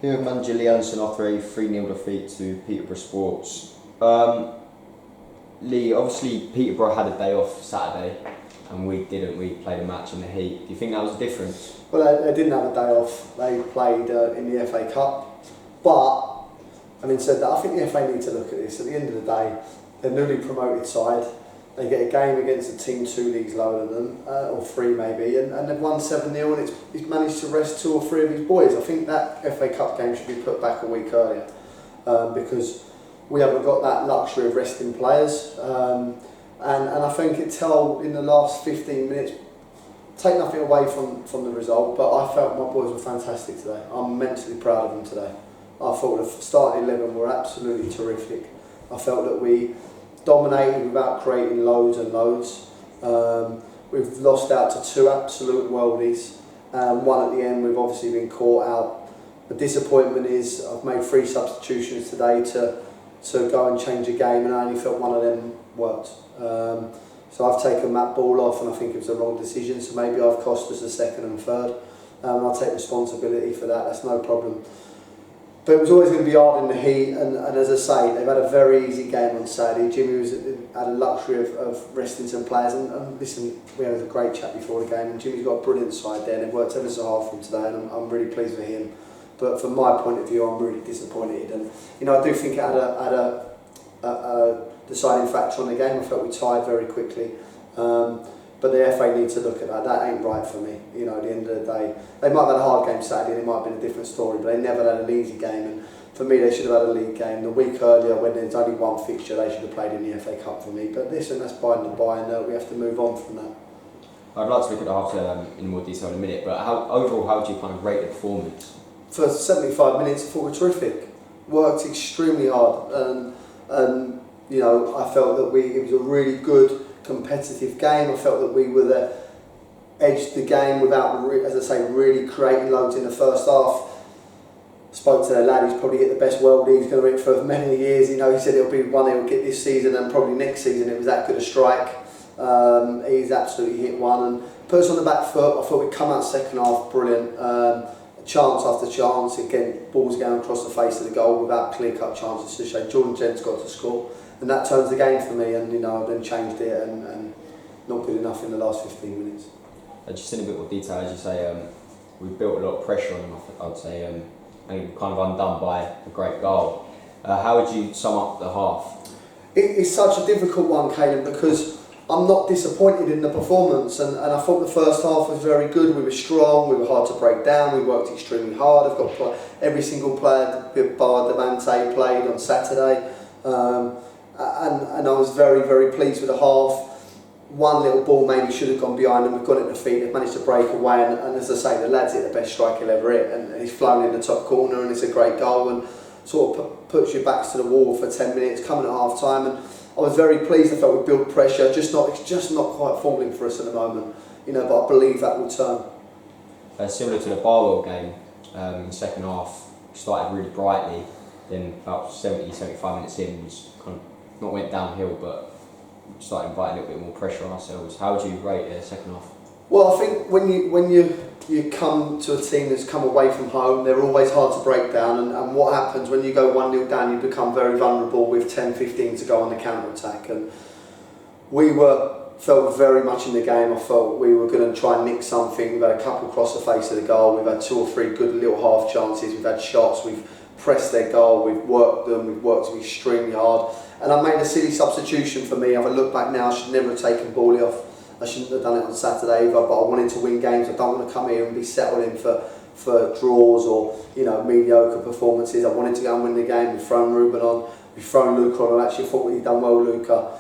Here with manager Lee Allinson after a 3-0 defeat to Peterborough Sports. Lee, obviously Peterborough had a day off Saturday and we didn't. We played a match in the heat. Do you think that was a difference? Well, they didn't have a day off. They played in the FA Cup. But, having said that, I think the FA need to look at this. At the end of the day, they're a newly promoted side. They get a game against a team 2 leagues lower than them, or 3 maybe, and they've won 7-0 and he's managed to rest 2 or 3 of his boys. I think that FA Cup game should be put back a week earlier because we haven't got that luxury of resting players. And I think it told in the last 15 minutes, take nothing away from the result, but I felt my boys were fantastic today. I'm immensely proud of them today. I thought the starting 11 were absolutely terrific. I felt that we dominated without creating loads and loads. We've lost out to 2 absolute worldies. One at the end, we've obviously been caught out. The disappointment is I've made 3 substitutions today to go and change the game, and I only felt one of them worked. So I've taken Matt Ball off, and I think it was the wrong decision. So maybe I've cost us the 2nd and 3rd. I'll take responsibility for that. That's no problem. But it was always going to be hard in the heat, and as I say, they've had a very easy game on Saturday. Jimmy had a luxury of resting some players, and listen, we had a great chat before the game, and Jimmy's got a brilliant side there, and they've worked ever so hard for him today, and I'm really pleased with him. But from my point of view, I'm really disappointed, and I do think it had a deciding factor on the game. I felt we tied very quickly. But the FA need to look at that. That ain't right for me. At the end of the day, they might have had a hard game Saturday, and it might have been a different story, but they never had an easy game. And for me, they should have had a league game. The week earlier, when there's only 1 fixture, they should have played in the FA Cup for me. But listen, that's by and by, and we have to move on from that. I'd like to look at the half in more detail in a minute, but overall, how would you kind of rate the performance? For 75 minutes, I thought we were terrific. Worked extremely hard, and I felt that it was a really good, competitive game. I felt that we were edged the game without, as I say, really creating loads in the first half. Spoke to the lad, he's probably hit the best world he's going to hit for many years. He said it'll be one he'll get this season, and probably next season. It was that good a strike. He's absolutely hit one and put us on the back foot. I thought we'd come out second half brilliant. Chance after chance, again, balls going across the face of the goal without clear-cut chances to show Jordan Gent's got to score. And that turns the game for me, and I've then changed it, and not good enough in the last 15 minutes. Just in a bit more detail, as you say, we built a lot of pressure on them, I'd say, and kind of undone by a great goal. How would you sum up the half? It's such a difficult one, Caleb, because I'm not disappointed in the performance, and I thought the first half was very good. We were strong, we were hard to break down, we worked extremely hard. I've got every single player, bar Devante, played on Saturday. And I was very, very pleased with the half. One little ball maybe should have gone behind them. We've got it in the feet. They've managed to break away. And as I say, the lad's hit the best strike he'll ever hit. And he's flown in the top corner, and it's a great goal. And sort of puts your backs to the wall for 10 minutes, coming at half time. And I was very pleased. I felt we built pressure. It's just not quite falling for us at the moment. But I believe that will turn. Similar to the Barwell game, in the second half, we started really brightly. Then about 70-75 minutes in, was kind of not went downhill, but started inviting a little bit more pressure on ourselves. How would you rate the second half? Well, I think when you come to a team that's come away from home, they're always hard to break down, and what happens when you go 1-0 down, you become very vulnerable with 10-15 to go on the counter-attack, and we felt very much in the game. I felt we were going to try and nick something. We've had a couple across the face of the goal, we've had 2 or 3 good little half chances, we've had shots, we've pressed their goal, we've worked them, we've worked them extremely hard. And I made a silly substitution for me. If I look back now, I should never have taken Bawley off. I shouldn't have done it on Saturday either, but I wanted to win games. I don't want to come here and be settled in for draws or mediocre performances. I wanted to go and win the game. We've thrown Ruben on, we've thrown Luca on. I actually thought he'd done well, Luca.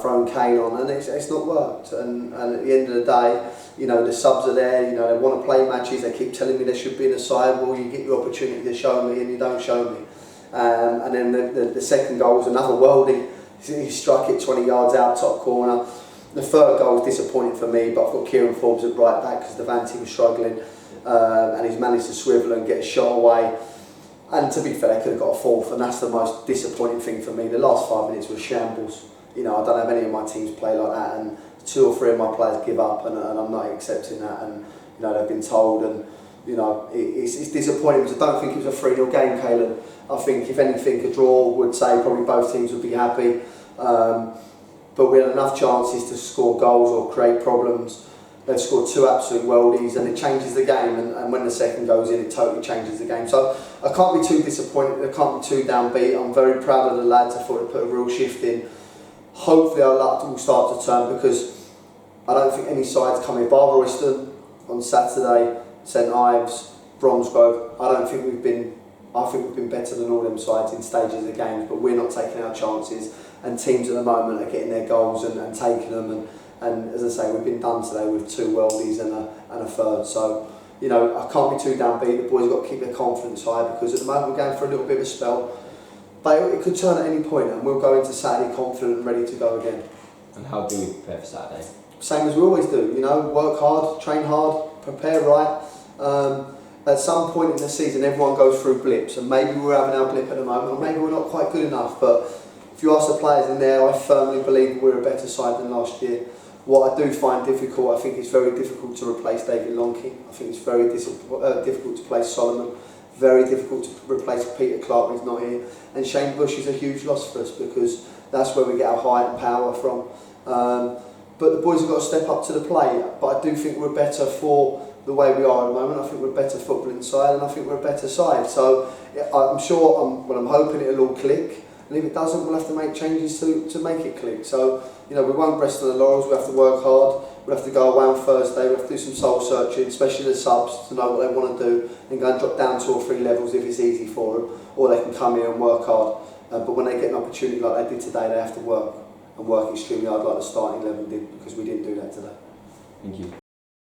Thrown Kane on, and it's not worked. And at the end of the day, the subs are there. They want to play matches. They keep telling me they should be in the side. Well, you get your opportunity to show me, and you don't show me. And then the second goal was another worldie. He struck it 20 yards out, top corner. The third goal was disappointing for me, but I've got Kieran Forbes at right back because Devante was struggling, and he's managed to swivel and get a shot away. And to be fair, they could have got a fourth, and that's the most disappointing thing for me. The last 5 minutes was shambles. I don't have any of my teams play like that, and 2 or 3 of my players give up, and I'm not accepting that. And they've been told, and you know, it's disappointing because I don't think it was a 3-0 game, Caleb. I think if anything, a draw would say probably both teams would be happy. But we had enough chances to score goals or create problems. They've scored 2 absolute worldies, and it changes the game, and when the second goes in, it totally changes the game. So I can't be too disappointed, I can't be too downbeat. I'm very proud of the lads. I thought they put a real shift in. Hopefully our luck will start to turn, because I don't think any side's coming. Bar Royston on Saturday, St Ives, Bromsgrove, I think we've been better than all them sides in stages of games, but we're not taking our chances, and teams at the moment are getting their goals and taking them, and as I say, we've been done today with 2 worldies and a third. So, you know, I can't be too downbeat. The boys have got to keep their confidence high, because at the moment we're going for a little bit of a spell, but it could turn at any point, and we'll go into Saturday confident and ready to go again. And how do we prepare for Saturday? Same as we always do, you know, work hard, train hard, prepare right. At some point in the season, everyone goes through blips, and maybe we're having our blip at the moment, or maybe we're not quite good enough. But if you ask the players in there, I firmly believe we're a better side than last year. What I do find difficult, I think it's very difficult to replace David Lonke. I think it's very difficult to replace Solomon. Very difficult to replace Peter Clark when he's not here. And Shane Bush is a huge loss for us, because that's where we get our height and power from. But the boys have got to step up to the plate. But I do think we're better for the way we are at the moment. I think we're a better footballing side, and I think we're a better side. So I'm sure, I'm hoping it'll all click. And if it doesn't, we'll have to make changes to make it click. So, you know, we won't rest on the laurels. We have to work hard. We'll have to go away on Thursday. We'll have to do some soul searching, especially the subs, to know what they want to do, and go and drop down 2 or 3 levels if it's easy for them, or they can come here and work hard. But when they get an opportunity like they did today, they have to work, and work extremely hard like the starting 11 did, because we didn't do that today. Thank you.